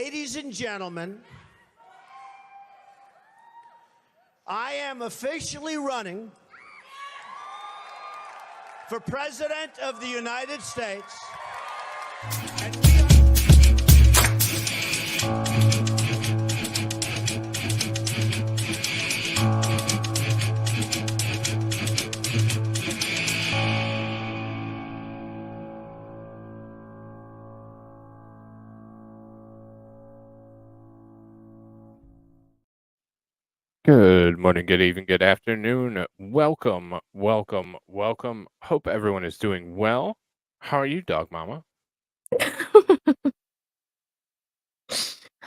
Ladies and gentlemen, I am officially running for President of the United States. And Good morning, good evening, good afternoon. Welcome, welcome, welcome. Hope everyone is doing well. How are you, dog mama?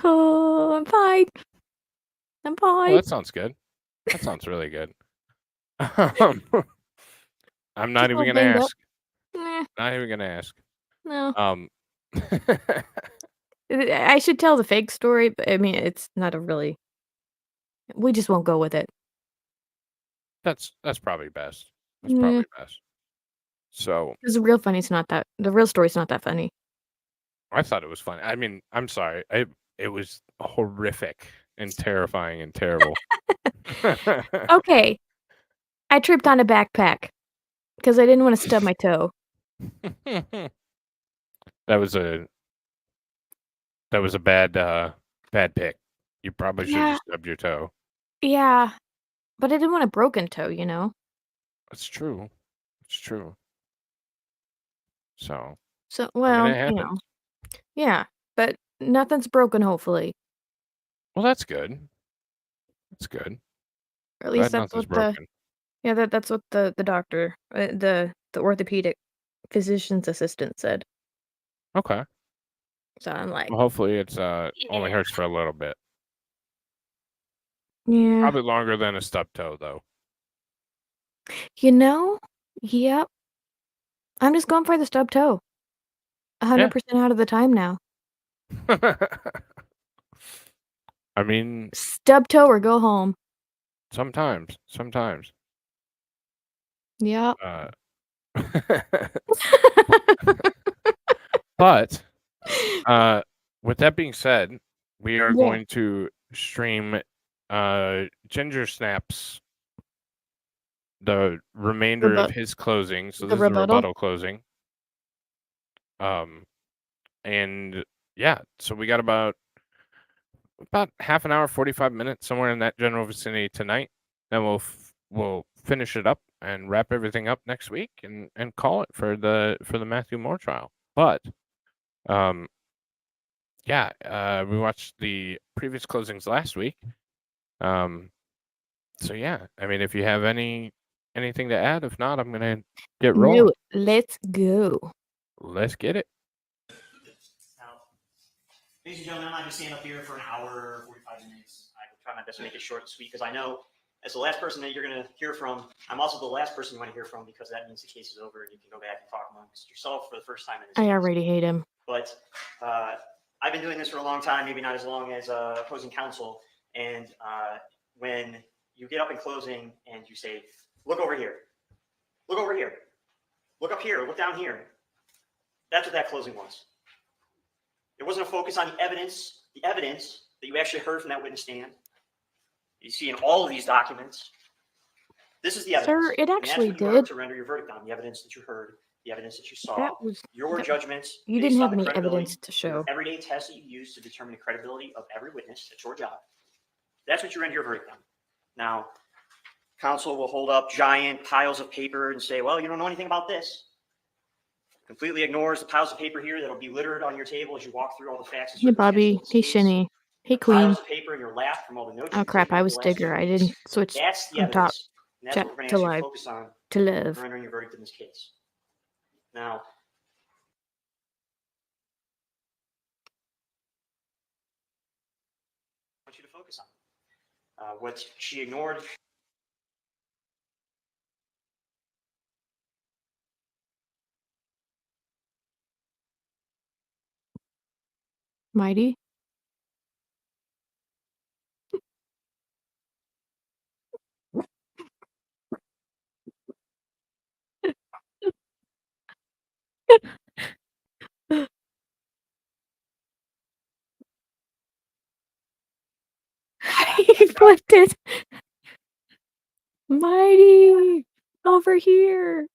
Oh, I'm fine. I'm Oh, fine. that sounds good. That sounds really good. I'm not even gonna banged up. ask. Nah, Not even gonna ask. no. I should tell the fake story, but I mean, it's not a really. We just won't go with it. That's probably best. That's Yeah. probably best. So Because the real funny's not that. The real story's not that funny. I thought it was funny. I mean, I'm sorry. It was horrific and terrifying and terrible. Okay. I tripped on a backpack because I didn't want to stub my toe. That was a bad pick. You probably should have just stubbed your toe. Yeah. But I didn't want a broken toe, you know? That's true. It's true. So, So, I mean, well, it happens. yeah. But nothing's broken, hopefully. Well, that's good. That's good. Or at least Glad that's nothing's what broken. that's what the doctor, the orthopedic physician's assistant said. Okay. So I'm like, Well, hopefully it's only hurts for a little bit. yeah. Probably longer than a stub toe, though. You know, yep. I'm just going for the stub toe. 100% out of the time now. I mean, Stub toe or go home. sometimes. Yep. But with that being said, we are Yeah. going to stream Ginger Snaps, the remainder of his closing. So this is the rebuttal closing. And yeah, so we got about half an hour, 45 minutes, somewhere in that general vicinity tonight. Then we'll finish it up and wrap everything up next week and call it for the Matheau Moore trial. But yeah, we watched the previous closings last week. So yeah, I mean, if you have anything to add, if not, I'm gonna get rolling. No, let's go. Let's get it. Now, ladies and gentlemen, I'm not going to stand up here for an hour, 45 minutes. I will try my best to make it short and sweet because I know as the last person that you're going to hear from, I'm also the last person you want to hear from because that means the case is over and you can go back and talk amongst yourself for the first time in this case. I already hate him. But I've been doing this for a long time, maybe not as long as opposing counsel. And when you get up in closing and you say, look over here, look over here, look up here, look down here. That's what that closing was. It wasn't a focus on the evidence that you actually heard from that witness stand. You see in all of these documents, this is the evidence. Sir, it actually and that's what you are did. to render your verdict on, the evidence that you heard, the evidence that you saw, your judgments. You didn't have any evidence to show. Everyday tests that you use to determine the credibility of every witness. That's your job. That's what you render your verdict on. Now, counsel will hold up giant piles of paper and say, well, you don't know anything about this. Completely ignores the piles of paper here that'll be littered on your table as you walk through all the facts. Hey, Bobby. Hey, Shinny. Hey, Queen. Piles of paper in your lap from all the notes. Oh, crap. I was Digger. I didn't switch from top to live to live. Rendering your verdict in this case. Now, I want you to focus on what she ignored. Mighty? flipped it. Mighty, over here.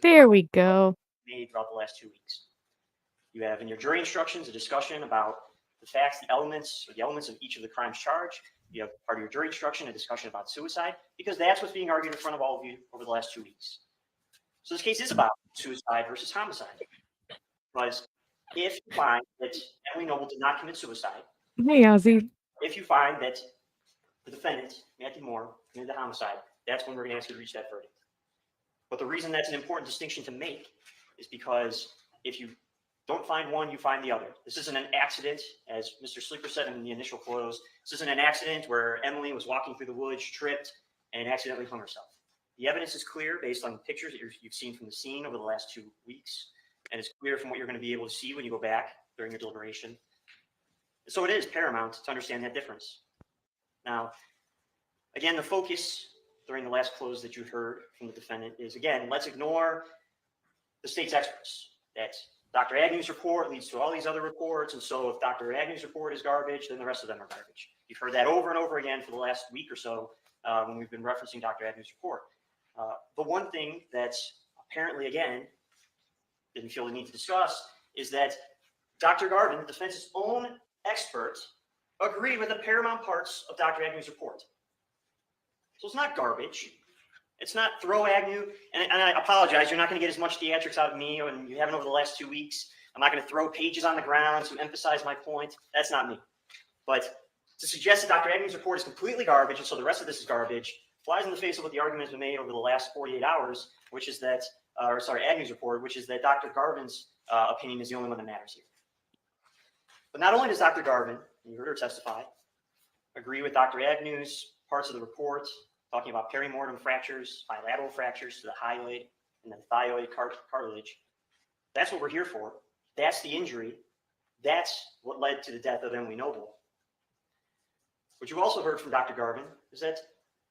There we go. Made throughout the last 2 weeks. You have in your jury instructions a discussion about the facts, the elements of each of the crimes charged. You have part of your jury instruction a discussion about suicide, because that's what's being argued in front of all of you over the last 2 weeks. So this case is about suicide versus homicide. Because if you find that Emily Noble did not commit suicide, Hey, Ozzy. if you find that the defendant, Matheau Moore, committed the homicide, that's when we're going to ask you to reach that verdict. But the reason that's an important distinction to make is because if you don't find one, you find the other. This isn't an accident, as Mr. Sleeper said in the initial close. This isn't an accident where Emily was walking through the woods, tripped, and accidentally hung herself. The evidence is clear based on the pictures that you've seen from the scene over the last 2 weeks, and it's clear from what you're going to be able to see when you go back during your deliberation. So it is paramount to understand that difference. Now, again, the focus during the last close that you heard from the defendant is, again, let's ignore the state's experts. That Dr. Agnew's report leads to all these other reports, and so if Dr. Agnew's report is garbage, then the rest of them are garbage. You've heard that over and over again for the last week or so when we've been referencing Dr. Agnew's report. The one thing that's apparently, again, didn't feel the need to discuss is that Dr. Garvin, the defense's own expert, agreed with the paramount parts of Dr. Agnew's report. So it's not garbage. It's not throw Agnew. And I apologize, you're not going to get as much theatrics out of me, and you haven't over the last 2 weeks. I'm not going to throw pages on the ground to emphasize my point. That's not me. But to suggest that Dr. Agnew's report is completely garbage, and so the rest of this is garbage, flies in the face of what the argument has been made over the last 48 hours, which is that, Agnew's report, which is that Dr. Garvin's opinion is the only one that matters here. But not only does Dr. Garvin, you heard her testify, agree with Dr. Agnew's parts of the report, talking about perimortem fractures, bilateral fractures to the hyoid and the thyroid cartilage. That's what we're here for. That's the injury. That's what led to the death of Emily Noble. What you also heard from Dr. Garvin is that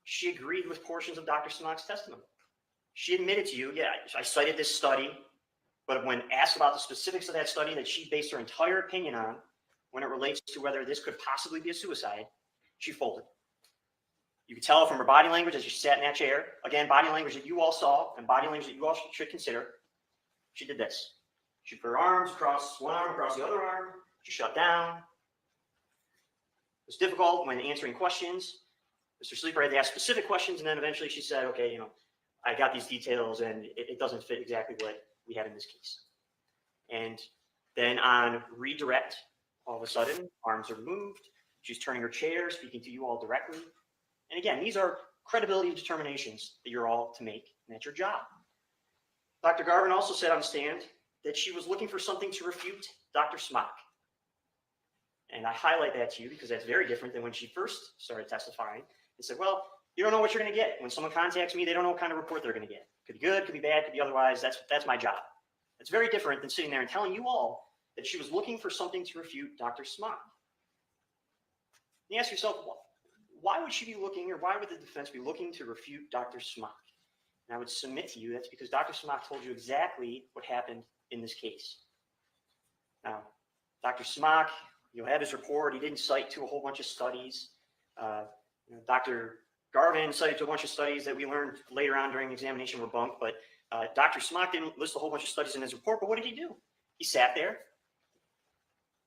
she agreed with portions of Dr. Smock's testimony. She admitted to you, yeah, I cited this study, but when asked about the specifics of that study that she based her entire opinion on when it relates to whether this could possibly be a suicide, she folded. You could tell from her body language as she sat in that chair. Again, body language that you all saw and body language that you all should consider. She did this. She put her arms across one arm, across the other arm. She shut down. It was difficult when answering questions. Mr. Sleeper had to ask specific questions, and then eventually she said, okay, I got these details, and it doesn't fit exactly what we had in this case. And then on redirect, all of a sudden, arms are removed. She's turning her chair, speaking to you all directly. And again, these are credibility determinations that you're all to make, and that's your job. Dr. Garvin also said on the stand that she was looking for something to refute Dr. Smock. And I highlight that to you because that's very different than when she first started testifying. They said, well, you don't know what you're going to get. When someone contacts me, they don't know what kind of report they're going to get. Could be good, could be bad, could be otherwise. That's my job. It's very different than sitting there and telling you all that she was looking for something to refute Dr. Smock. And you ask yourself, why would she be looking, or why would the defense be looking to refute Dr. Smock? And I would submit to you that's because Dr. Smock told you exactly what happened in this case. Now, Dr. Smock, you'll have his report. He didn't cite to a whole bunch of studies. Dr. Garvin cited to a bunch of studies that we learned later on during the examination were bunk, but Dr. Smock didn't list a whole bunch of studies in his report, but what did he do? He sat there,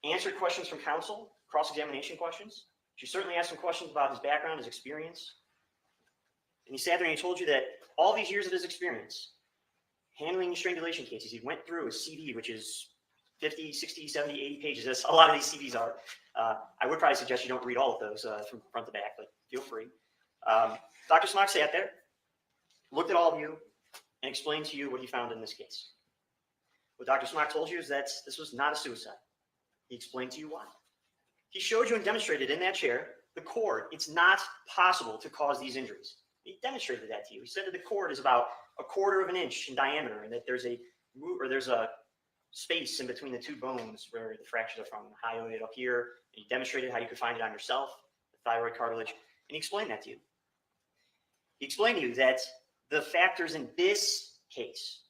answered questions from counsel, cross-examination questions. She certainly asked some questions about his background, his experience. And he sat there and he told you that all these years of his experience, handling strangulation cases, he went through a CD, which is 50, 60, 70, 80 pages. That's a lot of these CDs are. I would probably suggest you don't read all of those from front to back, but feel free. Dr. Smock sat there, looked at all of you, and explained to you what he found in this case. What Dr. Smock told you is that this was not a suicide. He explained to you why. He showed you and demonstrated in that chair the cord. It's not possible to cause these injuries. He demonstrated that to you. He said that the cord is about 1/4 of an inch in diameter, and that there's a space in between the two bones where the fractures are from, the hyoid up here. And he demonstrated how you could find it on yourself, the thyroid cartilage, and he explained that to you. He explained to you that the factors in this case,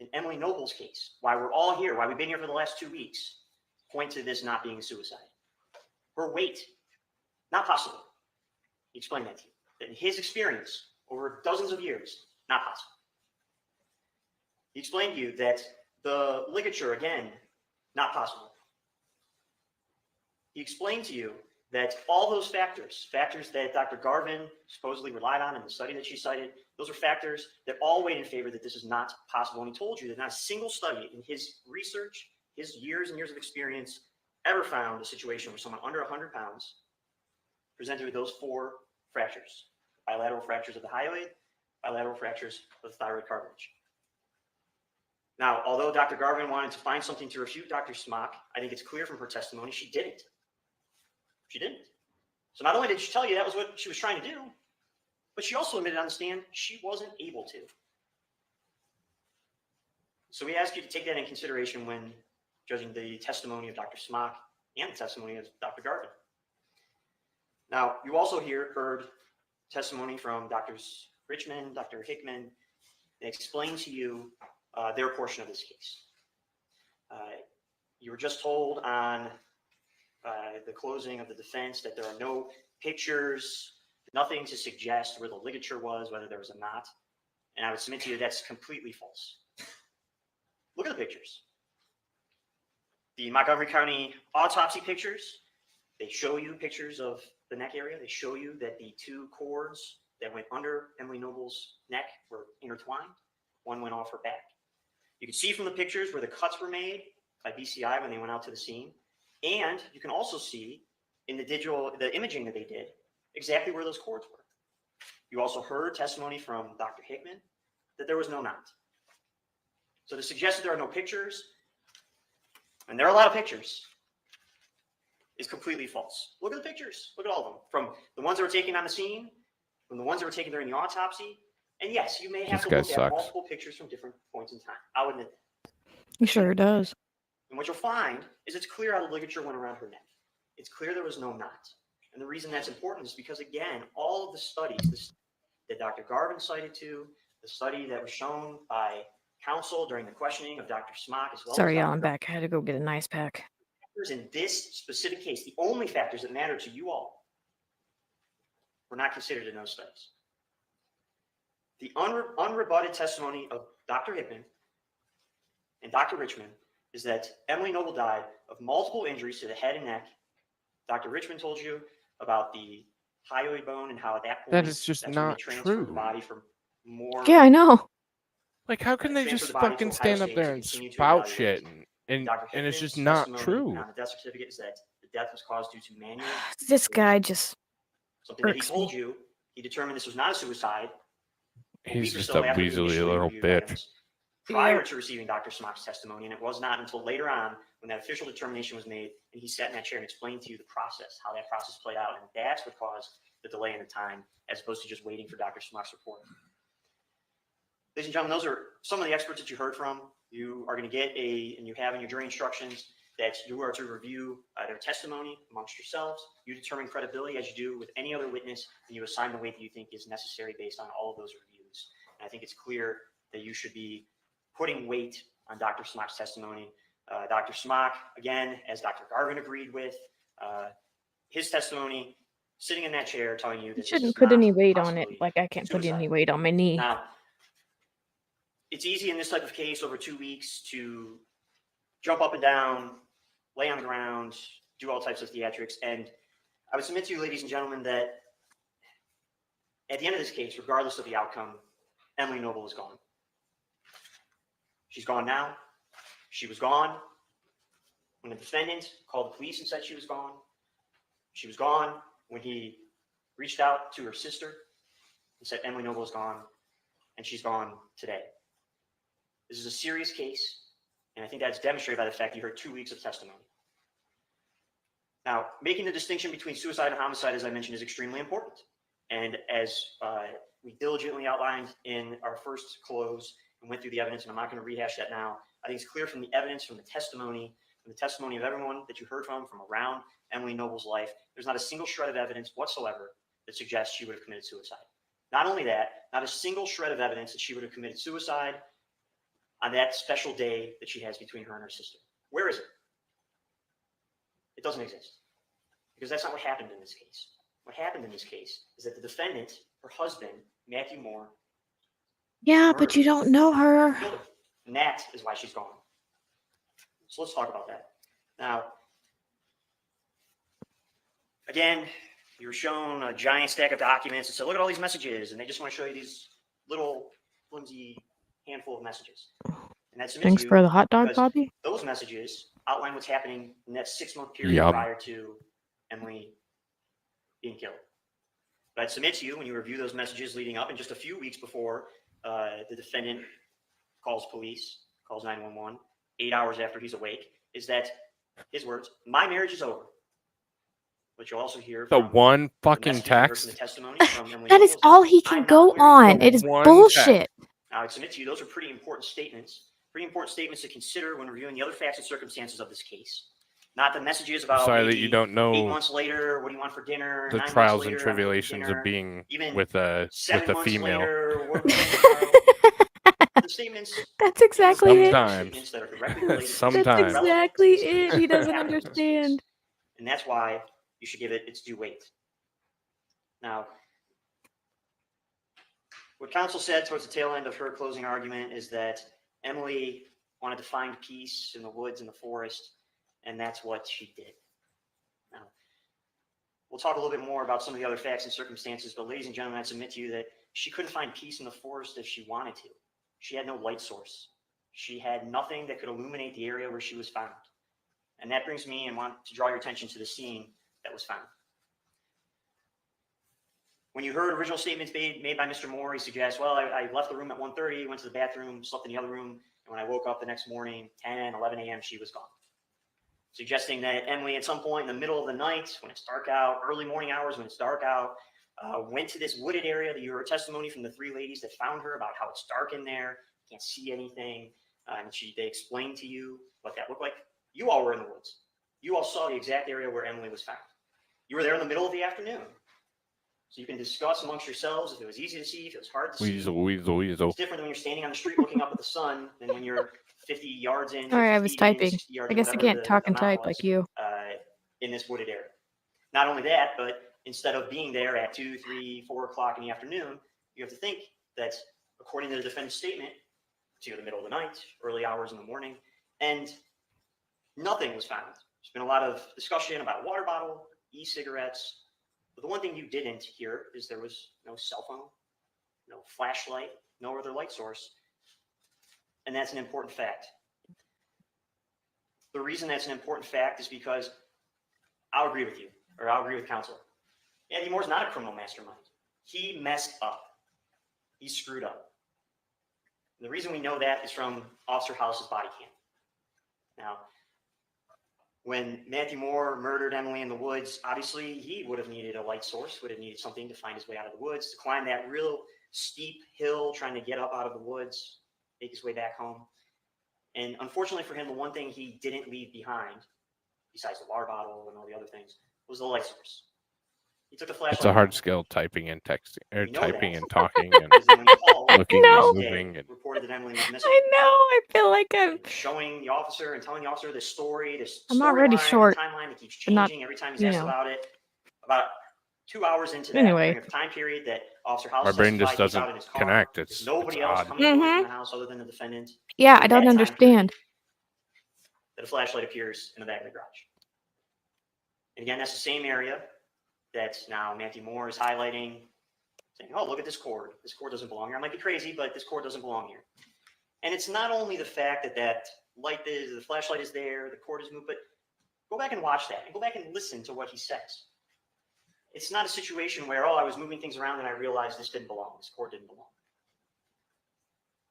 in Emily Noble's case, why we're all here, why we've been here for the last 2 weeks, point to this not being a suicide. Her weight, not possible. He explained that to you. That in his experience, over dozens of years, not possible. He explained to you that the ligature, again, not possible. He explained to you that all those factors that Dr. Garvin supposedly relied on in the study that she cited, those are factors that all weighed in favor that this is not possible. And he told you that not a single study in his research, his years and years of experience, ever found a situation where someone under 100 pounds presented with those 4 fractures: bilateral fractures of the hyoid, bilateral fractures of the thyroid cartilage. Now, although Dr. Garvin wanted to find something to refute Dr. Smock, I think it's clear from her testimony she didn't. She didn't. So not only did she tell you that was what she was trying to do, but she also admitted on the stand she wasn't able to. So we ask you to take that in consideration when judging the testimony of Dr. Smock and the testimony of Dr. Garvin. Now, you also heard testimony from Drs. Richmond, Dr. Hickman. They explained to you their portion of this case. You were just told on the closing of the defense that there are no pictures, nothing to suggest where the ligature was, whether there was a knot. And I would submit to you that's completely false. Look at the pictures. The Montgomery County autopsy pictures, they show you pictures of the neck area. They show you that the 2 cords that went under Emily Noble's neck were intertwined. One went off her back. You can see from the pictures where the cuts were made by BCI when they went out to the scene. And you can also see in the imaging that they did, exactly where those cords were. You also heard testimony from Dr. Hickman that there was no knot. So to suggest that there are no pictures, and there are a lot of pictures, is completely false. Look at the pictures. Look at all of them. From the ones that were taken on the scene, from the ones that were taken during the autopsy. And yes, you may have to look at multiple pictures from different points in time. I would admit that. He sure does. And what you'll find is it's clear how the ligature went around her neck. It's clear there was no knot. And the reason that's important is because, again, all of the studies that Dr. Garvin cited to, the study that was shown by counsel during the questioning of Dr. Smock, as well Sorry, as y'all, I'm back. I had to go get an ice pack. in this specific case, the only factors that matter to you all were not considered in those studies. The unrebutted testimony of Dr. Hickman and Dr. Richmond is that Emily Noble died of multiple injuries to the head and neck. Dr. Richmond told you about the hyoid bone and how at that point That is just that's when they not transfer true. the body from more. Yeah, I know. Like, how can they transfer just the body to fucking Ohio stand up State there to and continue to spout evaluate shit it. and Dr. it's just Hickman's not testimony true? on the death certificate is that the death was caused due to manual. This guy just Something that he irks told me. you. He determined this was not a suicide. He's week or just so a after the weaselly initially little reviewed bitch. evidence, prior Yeah. to receiving Dr. Smock's testimony, and it was not until later on when that official determination was made and he sat in that chair and explained to you the process, how that process played out, and that's what caused the delay in the time as opposed to just waiting for Dr. Smock's report. Ladies and gentlemen, those are some of the experts that you heard from. You are going to get and you have in your jury instructions that you are to review their testimony amongst yourselves. You determine credibility as you do with any other witness, and you assign the weight that you think is necessary based on all of those reviews. And I think it's clear that you should be putting weight on Dr. Smock's testimony. Dr. Smock, again, as Dr. Garvin agreed with, his testimony, sitting in that chair telling you that You this shouldn't is put not any weight on it. possibly Like, I can't put suicide. any weight on my knee. Now, it's easy in this type of case over 2 weeks to jump up and down, lay on the ground, do all types of theatrics. And I would submit to you, ladies and gentlemen, that at the end of this case, regardless of the outcome, Emily Noble is gone. She's gone now. She was gone when the defendant called the police and said she was gone. She was gone when he reached out to her sister and said Emily Noble is gone, and she's gone today. This is a serious case, and I think that's demonstrated by the fact you heard 2 weeks of testimony. Now, making the distinction between suicide and homicide, as I mentioned, is extremely important. And as we diligently outlined in our first close and went through the evidence, and I'm not going to rehash that now, I think it's clear from the evidence, from the testimony of everyone that you heard from around Emily Noble's life, there's not a single shred of evidence whatsoever that suggests she would have committed suicide. Not only that, not a single shred of evidence that she would have committed suicide on that special day that she has between her and her sister. Where is it? It doesn't exist. Because that's not what happened in this case. What happened in this case is that the defendant, her husband, Mathew Moore, Yeah, but you don't know her. killed her. And that is why she's gone. So let's talk about that. Now, again, you were shown a giant stack of documents and said, look at all these messages. And they just want to show you these little flimsy handful of messages. And that's Thanks for the hot dog, Bobby. Those messages outline what's happening in that 6-month period prior to Emily being killed. But I'd submit to you, when you review those messages leading up, and just a few weeks before the defendant calls police, calls 911, 8 hours after he's awake, is that his words, "My marriage is over." Which you'll also hear The from one fucking the text. text. That is all he can go on. It is bullshit. Now, I'd submit to you, those are pretty important statements to consider when reviewing the other facts and circumstances of this case. Not the messages about sorry that you don't know 8 months later, what do you want for dinner? the 9 trials months later, and tribulations of being with a 7 months female. Later, what do you want the statements. That's exactly it. Statements that are directly related Sometimes. That's exactly it. He doesn't understand. And that's why you should give it its due weight. Now, what counsel said towards the tail end of her closing argument is that Emily wanted to find peace in the woods and the forest, and that's what she did. Now, we'll talk a little bit more about some of the other facts and circumstances, but ladies and gentlemen, I submit to you that she couldn't find peace in the forest if she wanted to. She had no light source. She had nothing that could illuminate the area where she was found. And that brings me and want to draw your attention to the scene that was found. When you heard original statements made by Mr. Moore, he suggests, well, I left the room at 1:30, went to the bathroom, slept in the other room, and when I woke up the next morning, 10, 11 a.m., she was gone. Suggesting that Emily, at some point in the middle of the night, when it's dark out, early morning hours when it's dark out, went to this wooded area that you heard testimony from the 3 ladies that found her about how it's dark in there, can't see anything, and they explained to you what that looked like. You all were in the woods. You all saw the exact area where Emily was found. You were there in the middle of the afternoon. So you can discuss amongst yourselves if it was easy to see, if it was hard to see. Weasel. It's different when you're standing on the street looking up at the sun than when you're 50 yards in. Sorry, I was typing. I guess I can't talk and type like you. In this wooded area. Not only that, but instead of being there at 2, 3, 4 o'clock in the afternoon, you have to think that according to the defendant's statement, it's either the middle of the night, early hours in the morning, and nothing was found. There's been a lot of discussion about a water bottle, e-cigarettes, but the one thing you didn't hear is there was no cell phone, no flashlight, no other light source, and that's an important fact. The reason that's an important fact is because I'll agree with you, or I'll agree with counsel. Andy Moore's not a criminal mastermind. He messed up. He screwed up. And the reason we know that is from Officer House's body cam. Now, when Mathew Moore murdered Emily in the woods, obviously he would have needed a light source, would have needed something to find his way out of the woods, to climb that real steep hill, trying to get up out of the woods, make his way back home. And unfortunately for him, the one thing he didn't leave behind, besides the water bottle and all the other things, was the light source. He took the flashlight. It's a hard skill typing and texting, or typing and talking and looking and moving. And reported that Emily was missing. I know. I feel like I'm showing the officer and telling the officer this story. I'm already short. Timeline that keeps changing every time he's asked about it. About 2 hours into that anyway, time period that Officer House my brain just doesn't connect. There's nobody else odd. coming in the house other than the defendant. Yeah, I don't understand. That a flashlight appears in the back of the garage. And again, that's the same area that now Mathew Moore is highlighting, saying, oh, look at this cord. This cord doesn't belong here. I might be crazy, but this cord doesn't belong here. And it's not only the fact that the flashlight is there, the cord is moved, but go back and watch that and go back and listen to what he says. It's not a situation where, oh, I was moving things around and I realized this didn't belong. This cord didn't belong.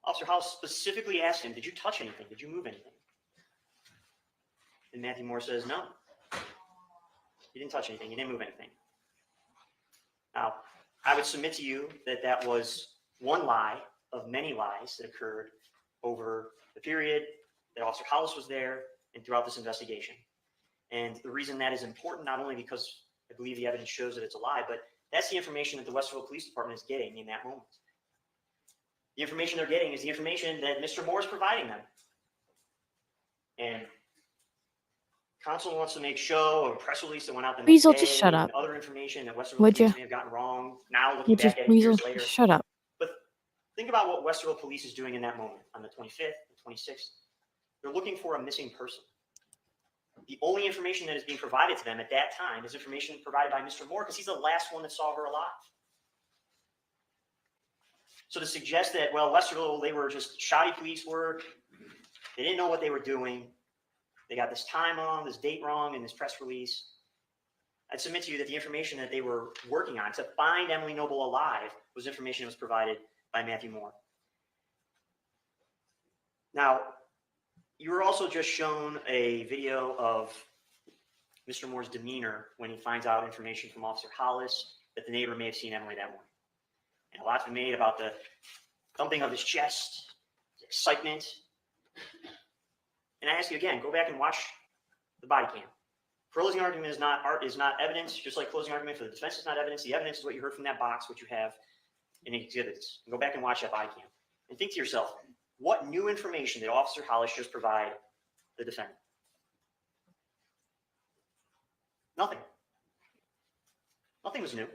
Officer House specifically asked him, did you touch anything? Did you move anything? And Mathew Moore says, no. You didn't touch anything. You didn't move anything. Now, I would submit to you that that was one lie of many lies that occurred over the period that Officer Hollis was there and throughout this investigation. And the reason that is important, not only because I believe the evidence shows that it's a lie, but That's the information that the Westerville Police Department is getting in that moment. The information they're getting is the information that Mr. Moore is providing them. And counsel wants to make show of a press release that went out the next Weasel, day, just shut up. and other information that Westerville Would Police you? may have gotten wrong. Now looking Would you, back at it Weasel, years later. shut up. But think about what Westerville Police is doing in that moment on the 25th, the 26th. They're looking for a missing person. The only information that is being provided to them at that time is information provided by Mr. Moore because he's the last one that saw her alive. So to suggest that, well, Westerville, they were just shoddy police work, they didn't know what they were doing, they got this time wrong, this date wrong in this press release, I'd submit to you that the information that they were working on to find Emily Noble alive was information that was provided by Mathew Moore. Now, you were also just shown a video of Mr. Moore's demeanor when he finds out information from Officer Hollis that the neighbor may have seen Emily that morning. And a lot's been made about the thumping of his chest, his excitement. And I ask you again, go back and watch the body cam. Closing argument is not evidence, just like closing argument for the defense is not evidence. The evidence is what you heard from that box, what you have in exhibits. And go back and watch that body cam. And think to yourself, what new information did Officer Hollis just provide the defendant? Nothing. Nothing was new.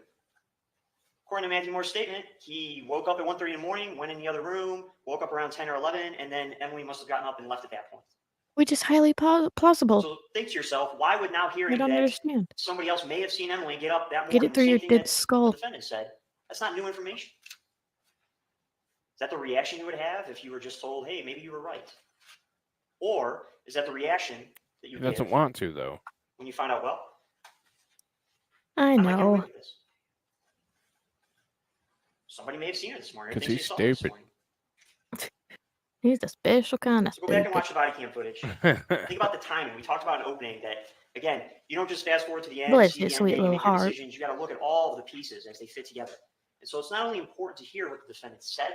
According to Mathew Moore's statement, he woke up at 1:30 in the morning, went in the other room, woke up around 10 or 11, and then Emily must have gotten up and left at that point. Which is highly plausible. So think to yourself, why would now I hearing don't that understand. somebody else may have seen Emily get up that morning, Get it through the your same thing dead that skull. the defendant said, that's not new information. Is that the reaction you would have if you were just told, hey, maybe you were right? Or is that the reaction that you He doesn't give want to, though. when you find out, well, I might get away know. with this. Somebody may have seen her this morning. or 'Cause thinks he's they saw her this stupid. morning. He's the special kind of So go back and stupid. watch the body cam footage. Think about the timing. We talked about an opening that, again, you don't just fast forward to the end, Bless see your the sweet ending, you little make your heart. decisions. You got to look at all of the pieces as they fit together. And so it's not only important to hear what the defendant said,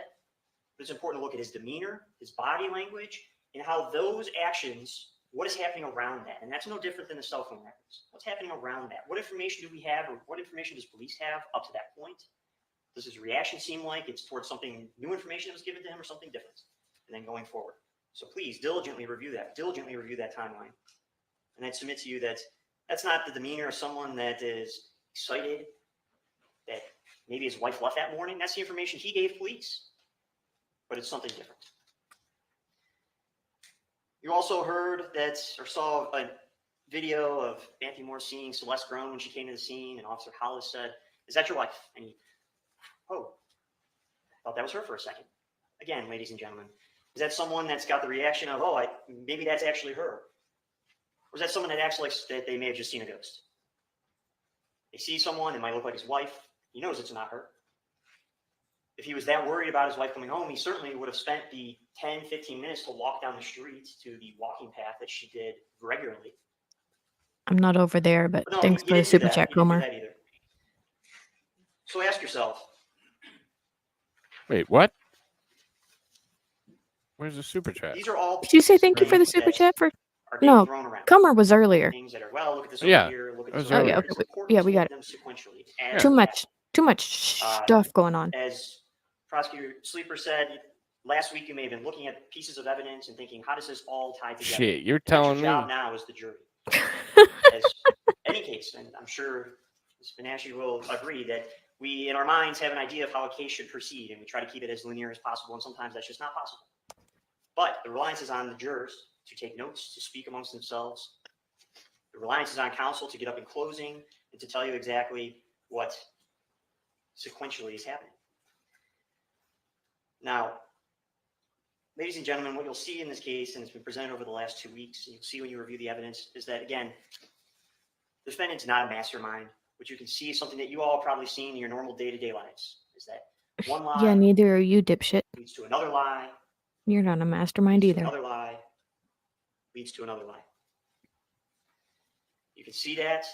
but it's important to look at his demeanor, his body language, and how those actions, what is happening around that. And that's no different than the cell phone records. What's happening around that? What information do we have, or what information does police have up to that point? Does his reaction seem like it's towards something, new information that was given to him, or something different? And then going forward. So please diligently review that timeline. And I'd submit to you that that's not the demeanor of someone that is excited that maybe his wife left that morning. That's the information he gave police, but it's something different. You also heard that, or saw a video of Mathew Moore seeing Celeste groan when she came to the scene, and Officer Hollis said, "Is that your wife?" And he, oh, I thought that was her for a second. Again, ladies and gentlemen, is that someone that's got the reaction of, oh, maybe that's actually her? Or is that someone that acts like that they may have just seen a ghost? They see someone, it might look like his wife. He knows it's not her. If he was that worried about his wife coming home, he certainly would have spent the 10, 15 minutes to walk down the street to the walking path that she did regularly. I'm not over there, but No, thanks he for the didn't do super that. chat, He didn't do Comer. that either. So ask yourself, Wait, what? Where's the super chat? these are all Did you say pieces thank you for the that super chat for? are being No, thrown around. Comer was earlier. Things that are, well, look at this Yeah, over here, look at that this was over Oh, yeah, here. okay, It's we- important yeah, to we look got at them sequentially. as Too they much happen. stuff going on. As Prosecutor Sleeper said, last week you may have been looking at pieces of evidence and thinking, how does this all tie together? Shit, you're And that's telling your job me. now is the jury. As any case, and I'm sure Ms. Benaschi will agree that we, in our minds, have an idea of how a case should proceed, and we try to keep it as linear as possible, and sometimes that's just not possible. But the reliance is on the jurors to take notes, to speak amongst themselves. The reliance is on counsel to get up in closing and to tell you exactly what sequentially is happening. Now, ladies and gentlemen, what you'll see in this case, and it's been presented over the last 2 weeks, and you'll see when you review the evidence, is that, again, the defendant's not a mastermind. What you can see is something that you all have probably seen in your normal day-to-day lives, is that one lie Yeah, neither are you, dipshit. leads to another lie, You're not a mastermind leads to either. another lie, leads to another lie. You can see that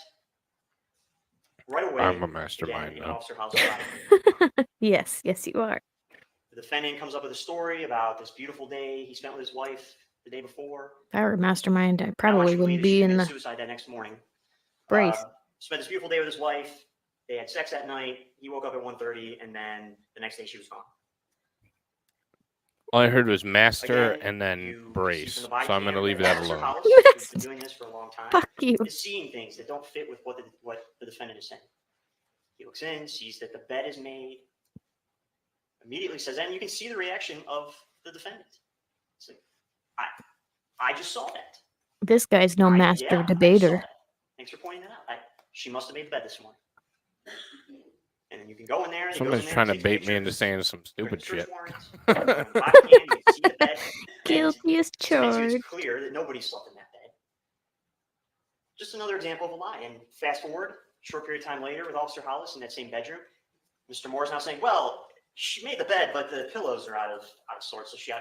right away. I'm a mastermind again, in now. Officer House's lie. Yes, yes, you are. The defendant comes up with a story about this beautiful day he spent with his wife the day before. If I were a mastermind, I I want probably you to believe wouldn't that she be in committed the suicide that next morning. brace. Spent this beautiful day with his wife. They had sex that night. He woke up at 1:30, and then the next day she was gone. All I heard was master Again, and then you see from brace. the body So I'm going to cam leave that that Officer alone. Hollis, who's been doing this for a long time, Fuck you. is seeing things that don't fit with what the defendant is saying. He looks in, sees that the bed is made, immediately says, and you can see the reaction of the defendant. It's like, I just saw that. This guy's no master I just saw debater. that. Thanks for pointing that out. She must have made the bed this morning. And then you can go in there. And Someone's trying to bait me into saying some stupid shit. Guilty as charged. It's clear that nobody slept in that bed. Just another example of a lie. And fast forward, a short period of time later, with Officer Hollis in that same bedroom, Mr. Moore is now saying, "Well, she made the bed, but the pillows are out of sorts, so she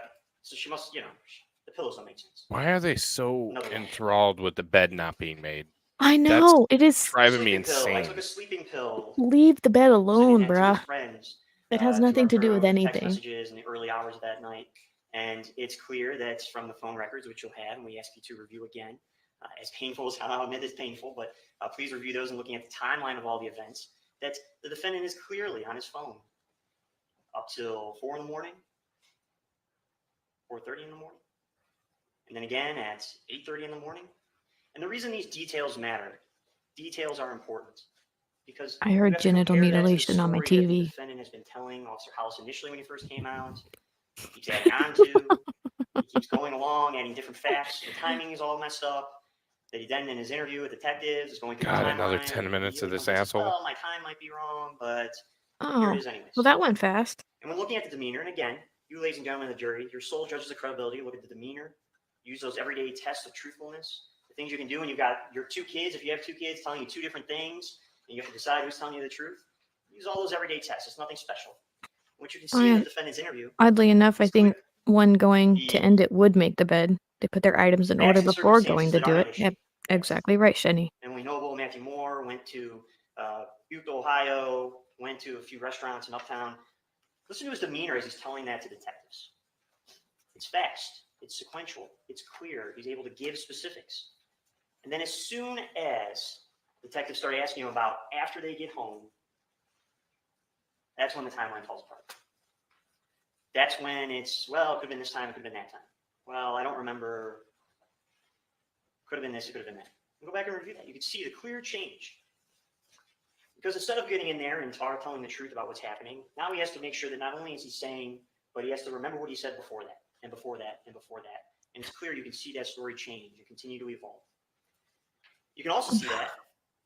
must, the pillows don't make sense." Why are they so enthralled with the bed not being made? I know. It is Driving me Sleeping pill. I insane. took a sleeping pill. Leave the bed Sitting alone, next to bruh. his friends, It has to nothing our to do with text anything. messages in the early hours of that night, and it's clear that from the phone records, which you'll have, and we ask you to review again, as painful as I'll admit it's painful, but please review those and looking at the timeline of all the events, that the defendant is clearly on his phone up till 4 in the morning, 4:30 in the morning, and then again at 8:30 in the morning. And the reason these details matter, details are important, because I heard genital mutilation on my story that the TV. defendant has been telling Officer Hollis initially when he first came out. He keeps adding on to. He keeps going along, adding different facts. The timing is all messed up. That he then, in his interview with detectives, is going through the timeline. Another 10 minutes of this Says, asshole. "Well, my time might be wrong, but here Oh, it is anyways." well, that went fast. And when looking at the demeanor, and again, you ladies and gentlemen of the jury, your sole judges of credibility, look at the demeanor, use those everyday tests of truthfulness, the things you can do when you've got your 2 kids, if you have 2 kids telling you 2 different things, and you have to decide who's telling you the truth, use all those everyday tests. It's nothing special. What you can see in the defendant's interview. Oddly enough, I think one going to The end it would make the bed. They put their items in facts order and before going circumstances to that do are it. at Yep, issue. exactly right, Shenny. And we know Mathew Moore went to Butte, Ohio, went to a few restaurants in Uptown. Listen to his demeanor as he's telling that to detectives. It's fast. It's sequential. It's clear. He's able to give specifics. And then as soon as detectives start asking him about after they get home, that's when the timeline falls apart. That's when it's, well, it could have been this time, it could have been that time. Well, I don't remember. Could have been this, it could have been that. Go back and review that. You can see the clear change. Because instead of getting in there and telling the truth about what's happening, now he has to make sure that not only is he saying, but he has to remember what he said before that, and before that, and before that. And it's clear you can see that story change and continue to evolve. You can also see that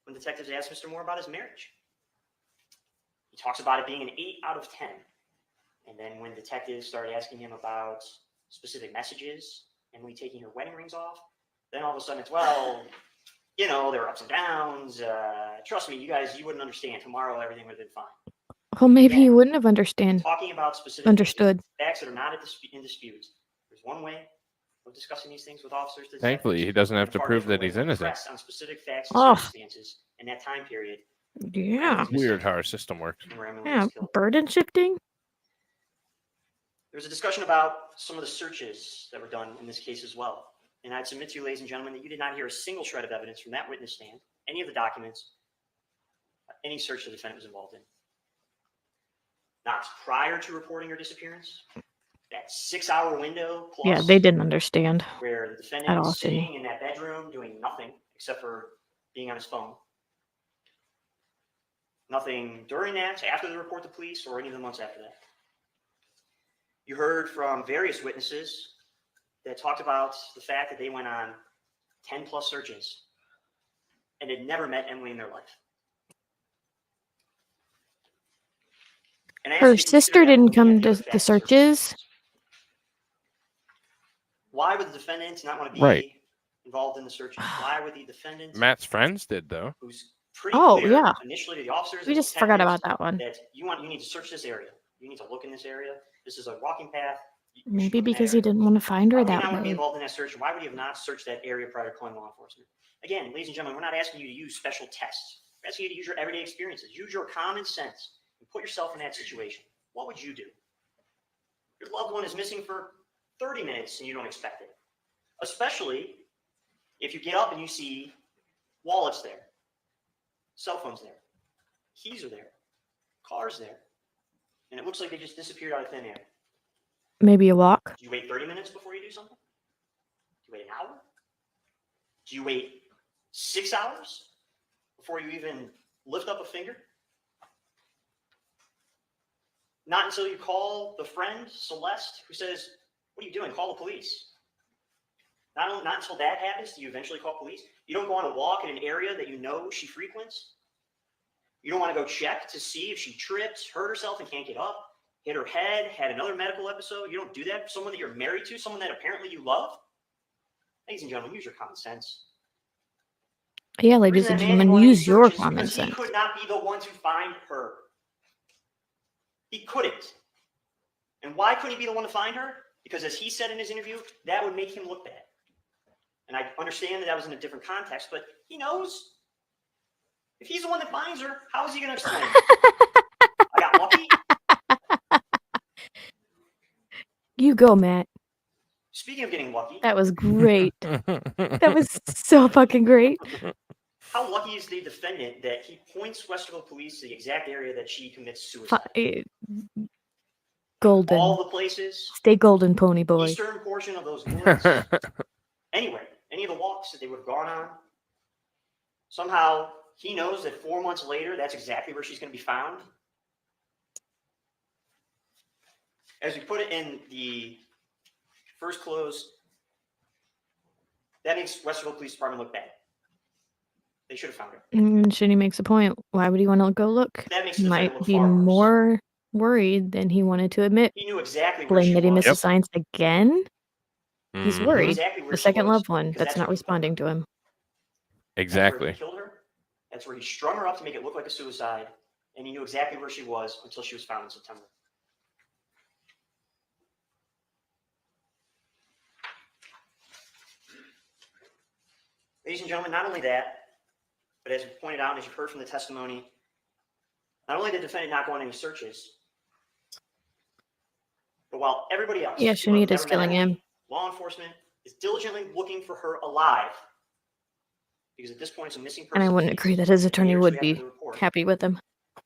when detectives ask Mr. Moore about his marriage. He talks about it being an 8 out of 10. And then when detectives start asking him about specific messages and we taking her wedding rings off, then all of a sudden it's, well, there were ups and downs. Trust me, you guys, you wouldn't understand. Tomorrow, everything would have been fine. Well, maybe he wouldn't have understood. Talking about specific facts that are not in dispute. There's one way of discussing these things with officers. Thankfully, he doesn't have to prove that he's innocent. On specific facts and circumstances in that time period. Yeah. Weird how our system works. Yeah, burden shifting. There was a discussion about some of the searches that were done in this case as well. And I'd submit to you, ladies and gentlemen, that you did not hear a single shred of evidence from that witness stand, any of the documents, any search the defendant was involved in. Not prior to reporting her disappearance, that 6-hour window plus. Yeah, they didn't understand. Where the defendant was sitting in that bedroom doing nothing except for being on his phone. Nothing during that, after the report to police, or any of the months after that. You heard from various witnesses that talked about the fact that they went on 10 plus searches and had never met Emily in their life. And her sister didn't come to the searches. Why would the defendant not want to be involved in the searches? Why would the defendant? Matt's friends did, though. Who's pretty clear initially to the officers. We just forgot about that one. That you need to search this area. You need to look in this area. This is a walking path. Maybe because he didn't want to find her that way. Why would he not want to be involved in that search? Why would he have not searched that area prior to calling law enforcement? Again, ladies and gentlemen, we're not asking you to use special tests. We're asking you to use your everyday experiences. Use your common sense and put yourself in that situation. What would you do? Your loved one is missing for 30 minutes and you don't expect it. Especially if you get up and you see wallets there, cell phones there, Keys are there. Car's there. And it looks like they just disappeared out of thin air. Maybe a walk. Do you wait 30 minutes before you do something? Do you wait an hour? Do you wait 6 hours before you even lift up a finger? Not until you call the friend, Celeste, who says, what are you doing? Call the police. Not until that happens do you eventually call police. You don't go on a walk in an area that you know she frequents. You don't want to go check to see if she tripped, hurt herself and can't get up, hit her head, had another medical episode. You don't do that for someone that you're married to, someone that apparently you love. Ladies and gentlemen, use your common sense. Yeah, ladies and gentlemen, use your common sense. He could not be the one to find her. He couldn't. And why couldn't he be the one to find her? Because as he said in his interview, that would make him look bad. And I understand that was in a different context, but he knows. If he's the one that finds her, how is he going to explain it? I got lucky. You go, Matt. Speaking of getting lucky. That was great. That was so fucking great. How lucky is the defendant that he points Westerville police to the exact area that she commits suicide? Golden. All the places. Stay golden, pony boy. Eastern portion of those woods. Anywhere. Any of the walks that they would have gone on. Somehow, he knows that 4 months later, that's exactly where she's going to be found. As we put it in the first close, that makes Westerville Police Department look bad. They should have found her. And Shinny makes a point. Why would he want to go look? That makes the He defendant might look be far worse. more worried than he wanted to admit. He knew exactly where Blame she that he missed was. the signs again. He's Mhm. worried. Exactly where The she second was, loved one because that's not where he responding killed her. to him. That's where Exactly. he killed her. That's where he strung her up to make it look like a suicide. And he knew exactly where she was until she was found in September. Ladies and gentlemen, not only that, but as we pointed out, and as you've heard from the testimony, not only did the defendant not go on any searches, but while everybody else, Yeah, people who have Shanita is never met killing Emily, him. law enforcement is diligently looking for her alive. Because at this point, it's a missing person. And I wouldn't case. agree that his attorney Years would after be the report. happy with him.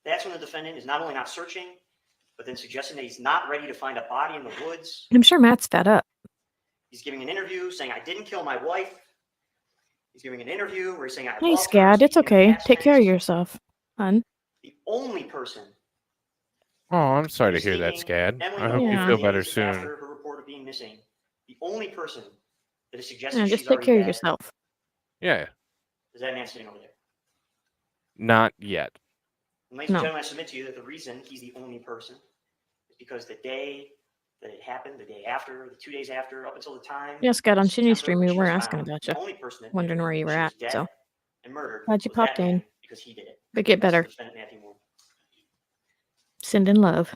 That's when the defendant is not only not searching, but then suggesting that he's not ready to find a body in the woods. I'm sure Matt's fed up. He's giving an interview saying, I didn't kill my wife. He's giving an interview where he's saying, I Hey, loved her, Scad, it's speaking in okay. past Take care of tense. yourself, hon. The only person. Oh, I'm sorry to who's hear that, taking Scad. Emily I hope Yeah. you feel better days soon. After her report of being missing, the only person that is suggesting Yeah, she's just take already care of dead yourself. Yeah, is that man sitting over there. not yet. And ladies and No. gentlemen, I submit to you that the reason he's the only person is because the day that it happened, the day after, the 2 days after, up until the time. Yeah, Scott, on September, Shinny's stream, we she were was asking found, about the you. only person that Wondering knew where you that were she was at, dead so. and murdered Glad you was that popped in. man because he did it. But get That's better. the defendant, Matheau Moore. Send in love.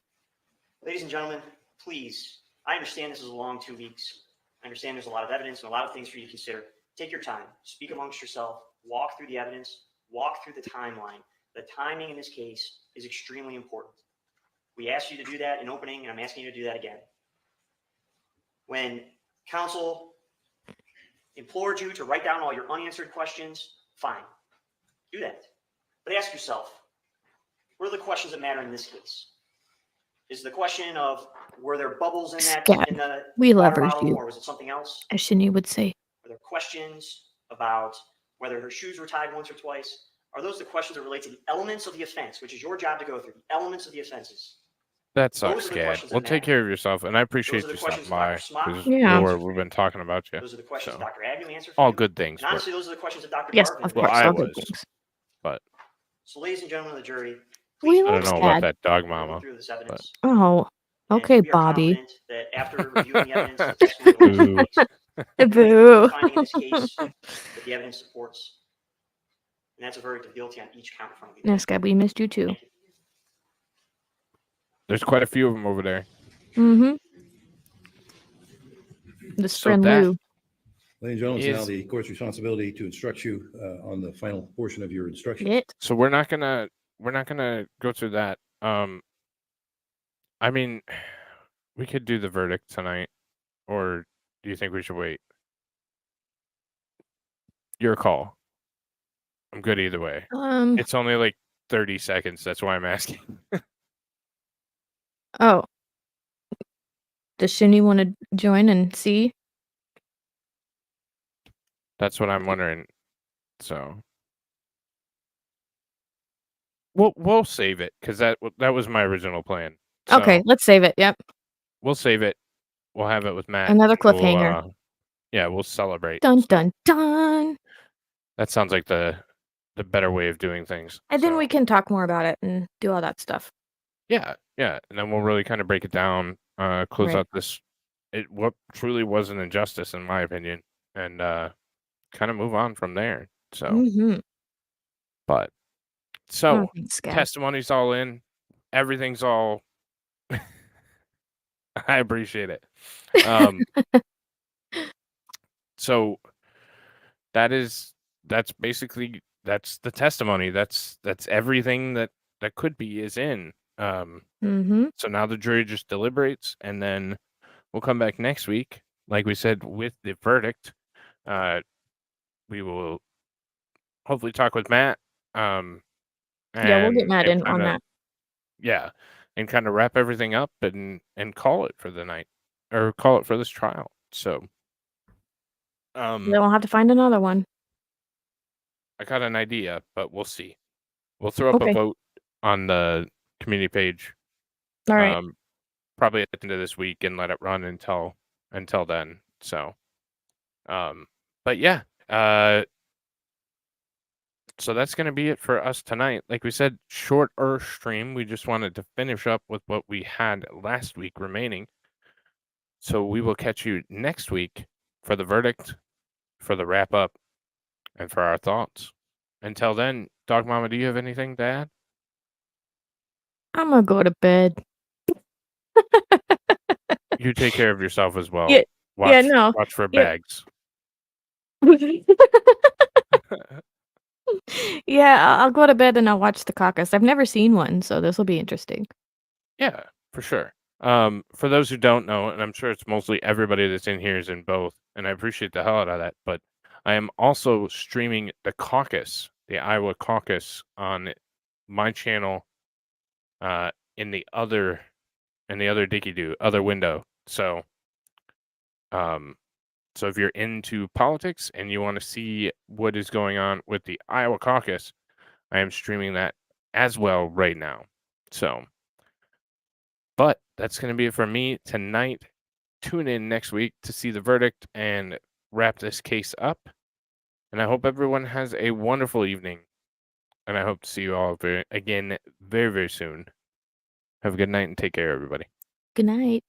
Ladies and gentlemen, please, I understand this is a long 2 weeks. I understand there's a lot of evidence and a lot of things for you to consider. Take your time. Speak amongst yourself. Walk through the evidence. Walk through the timeline. The timing in this case is extremely important. We asked you to do that in opening, and I'm asking you to do that again. When counsel implored you to write down all your unanswered questions, fine. Do that. But ask yourself, what are the questions that matter in this case? Is the question of, were there bubbles in that Scab, in the we water leverage bottle, you. or was it something else? As Shinny would say. Are there questions about whether her shoes were tied once or twice? Are those the questions that relate to the elements of the offense, which is your job to go through, the elements of the offenses? That Those sucks, are the Scad. questions that Well, take matter. care of yourself, and I appreciate Those are the you stopping questions by. Dr. Smock Because Yeah. Lord, we've been talking about you. Those are the questions So, Dr. Agnew answered for all you. good things. And honestly, those are the questions that Dr. Yes, Garvin of Well, course. I All good was. things. But So, ladies and gentlemen of the jury, We please I love don't know Scad. about that dog go mama. through this evidence. Oh, And okay, we are Bobby. confident that after reviewing the evidence and the testimony of the case, Boo. finding in this case that the evidence supports, and that's a verdict of guilty on each count in front of you. No, Scad, we missed you too. Thank you. There's quite a few of them over there. Mm-hmm. This So friend that Lou. Ladies and gentlemen, it's now is- the court's responsibility to instruct you on the final portion of your instruction. It. So we're not gonna go through that. I mean, we could do the verdict tonight, or do you think we should wait? Your call. I'm good either way. Um, It's only like 30 seconds. That's why I'm asking. Oh. Does Shinny want to join and see? That's what I'm wondering. So we'll save it because that was my original plan. So Okay, let's save it. Yep. we'll save it. We'll have it with Matt. Another We'll, cliffhanger. yeah, we'll celebrate. Dun So dun dun. that sounds like the better way of doing things. And then So, we can talk more about it and do all that stuff. yeah, and then we'll really kind of break it down, close Right. out this what truly was an injustice in my opinion, and kind of move on from there. So, Mm-hmm. but Oh, thanks, Scab. testimony's all in, everything's all. I appreciate it. So that's basically that's the testimony. That's everything that could be is in. Mm-hmm. So now the jury just deliberates, and then we'll come back next week, like we said, with the verdict. We will hopefully talk with Matt. Yeah, we'll get Matt in on that. Yeah, and kind of wrap everything up and call it for the night, or call it for this trial. So, Then we'll have to find another one. I got an idea, but we'll see. We'll throw up a Okay. vote on the community page. All right. Probably at the end of this week and let it run until then. So, but yeah, so that's going to be it for us tonight. Like we said, shorter stream. We just wanted to finish up with what we had last week remaining. So we will catch you next week for the verdict, for the wrap up, and for our thoughts. Until then, Dog Mama, do you have anything to add? I'm gonna go to bed. You take care of yourself as well. Yeah, no. Watch for Yeah. bags. Yeah, I'll go to bed and I'll watch the caucus. I've never seen one, so this will be interesting. Yeah, for sure. For those who don't know, and I'm sure it's mostly everybody that's in here is in both, and I appreciate the hell out of that, but I am also streaming the caucus, the Iowa caucus, on my channel in the other Dicky-Doo, other window. So so if you're into politics and you want to see what is going on with the Iowa caucus, I am streaming that as well right now. So, but that's going to be it for me tonight. Tune in next week to see the verdict and wrap this case up. And I hope everyone has a wonderful evening. And I hope to see you all again very, very soon. Have a good night and take care, everybody. Good night.